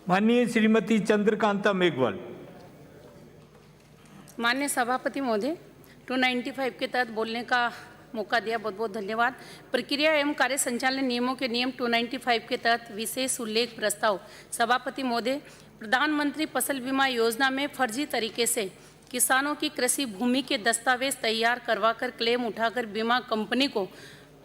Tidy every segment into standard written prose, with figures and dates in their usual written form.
माननीय श्रीमती चंद्रकांता मेघवाल। माननीय सभापति महोदय, 295 के तहत बोलने का मौका दिया, बहुत बहुत धन्यवाद। प्रक्रिया एवं कार्य संचालन नियमों के नियम 295 के तहत विशेष उल्लेख प्रस्ताव। सभापति महोदय, प्रधानमंत्री फसल बीमा योजना में फर्जी तरीके से किसानों की कृषि भूमि के दस्तावेज तैयार करवाकर क्लेम उठाकर बीमा कंपनी को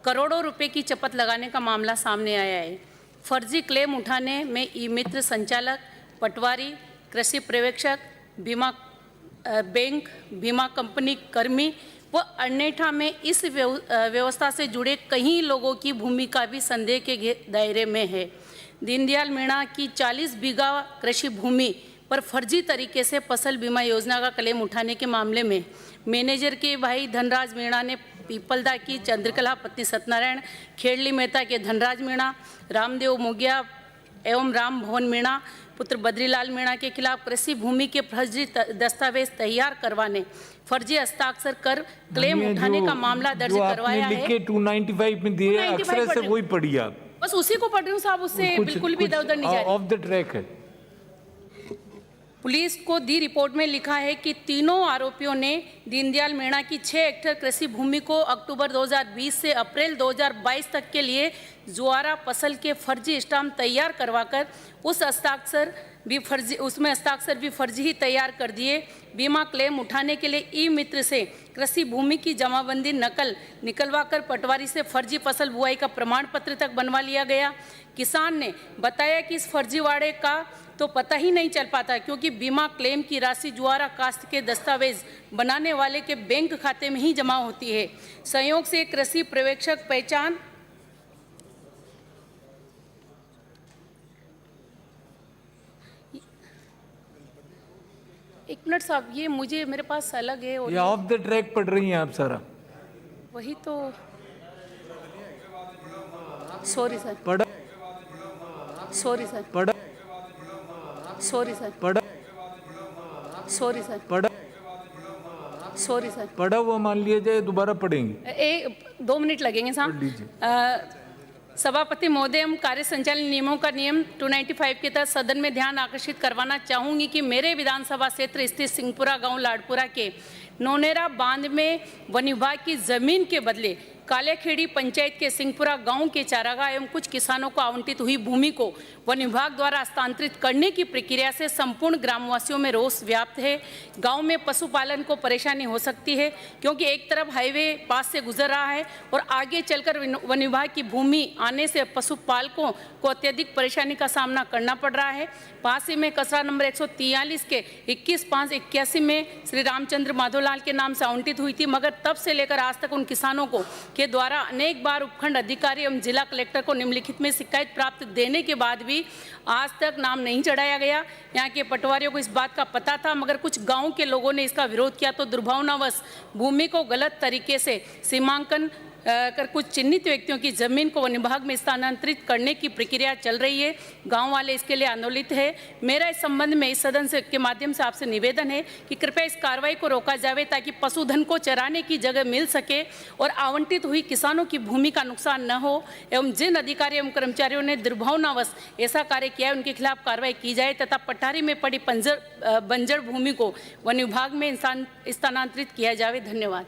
करोड़ों रुपए की चपत लगाने का मामला सामने आया है। फर्जी क्लेम उठाने में ई मित्र संचालक, पटवारी, कृषि पर्यवेक्षक, बीमा बैंक, बीमा कंपनी कर्मी व अन्यथा में इस व्यवस्था से जुड़े कई लोगों की भूमिका भी संदेह के दायरे में है। दीनदयाल मीणा की 40 बीघा कृषि भूमि पर फर्जी तरीके से फसल बीमा योजना का क्लेम उठाने के मामले में मैनेजर के भाई धनराज मीणा ने पीपलदा की चंद्रकला पत्नी सत्यनारायण, खेड़ली मेहता के धनराज मीणा, रामदेव मोगिया एवं राम भवन मीणा पुत्र बद्रीलाल मीणा के खिलाफ कृषि भूमि के फर्जी दस्तावेज तैयार करवाने, फर्जी हस्ताक्षर कर क्लेम उठाने का मामला दर्ज करवाया है। 295 में दिए अक्षर से वही पढ़ी आप। बस उसी को पढ़ रही हूँ साहब, उससे बिल्कुल भी इधर उधर नहीं जा रही। ऑफ द ट्रैक है। पुलिस को दी रिपोर्ट में लिखा है कि तीनों आरोपियों ने दीनदयाल मीणा की 6 हेक्टेयर कृषि भूमि को अक्टूबर 2020 से अप्रैल 2022 तक के लिए जुआरा फसल के फर्जी स्टाम्प तैयार करवाकर उसमें हस्ताक्षर भी फर्जी ही तैयार कर दिए। बीमा क्लेम उठाने के लिए ई मित्र से कृषि भूमि की जमाबंदी नकल निकलवाकर पटवारी से फर्जी फसल बुआई का प्रमाण पत्र तक बनवा लिया गया। किसान ने बताया कि इस फर्जीवाड़े का तो पता ही नहीं चल पाता क्योंकि बीमा क्लेम की राशि जुआरा काश्त के दस्तावेज बनाने वाले के बैंक खाते में ही जमा होती है। संयोग से कृषि पर्यवेक्षक पहचान एक मिनट साहब, ये मुझे मेरे पास अलग है और ये ऑफ द ट्रैक पढ़ रही हैं आप सारा। वही तो, सॉरी सर, पढ़ा सॉरी सर, पढ़ा सॉरी सर, पढ़ा सॉरी सर, पढ़ा सॉरी सर, पढ़ा हुआ मान लिया जाए, दोबारा पढ़ेंगे। 2 मिनट लगेंगे साहब। सभापति महोदय, हम कार्य संचालन नियमों का नियम 295 के तहत सदन में ध्यान आकर्षित करवाना चाहूंगी कि मेरे विधानसभा क्षेत्र स्थित सिंहपुरा गांव लाडपुरा के नौनेरा बांध में वन विभाग की जमीन के बदले कालेखेड़ी पंचायत के सिंहपुरा गांव के चारागाह एवं कुछ किसानों को आवंटित हुई भूमि को वन विभाग द्वारा हस्तांतरित करने की प्रक्रिया से संपूर्ण ग्रामवासियों में रोष व्याप्त है। गांव में पशुपालन को परेशानी हो सकती है क्योंकि एक तरफ हाईवे पास से गुजर रहा है और आगे चलकर वन विभाग की भूमि आने से पशुपालकों को अत्यधिक परेशानी का सामना करना पड़ रहा है। पास ही में कचरा नंबर 143 के 21/5/81 में श्री रामचंद्र माधोलाल के नाम से आवंटित हुई थी, मगर तब से लेकर आज तक उन किसानों के द्वारा अनेक बार उपखंड अधिकारी एवं जिला कलेक्टर को निम्नलिखित में शिकायत प्राप्त देने के बाद भी आज तक नाम नहीं चढ़ाया गया। यहाँ के पटवारियों को इस बात का पता था, मगर कुछ गांव के लोगों ने इसका विरोध किया तो दुर्भावनावश भूमि को गलत तरीके से सीमांकन कर कुछ चिन्हित व्यक्तियों की जमीन को वन विभाग में स्थानांतरित करने की प्रक्रिया चल रही है। गांव वाले इसके लिए आंदोलित है। मेरा इस संबंध में इस सदन के माध्यम से आपसे निवेदन है कि कृपया इस कार्रवाई को रोका जावे ताकि पशुधन को चराने की जगह मिल सके और आवंटित हुई किसानों की भूमि का नुकसान न हो एवं जिन अधिकारी एवं कर्मचारियों ने दुर्भावनावश ऐसा कार्य किया है उनके खिलाफ कार्रवाई की जाए तथा पठारी में पड़ी बंजर भूमि को वन विभाग में स्थानांतरित किया जावे। धन्यवाद।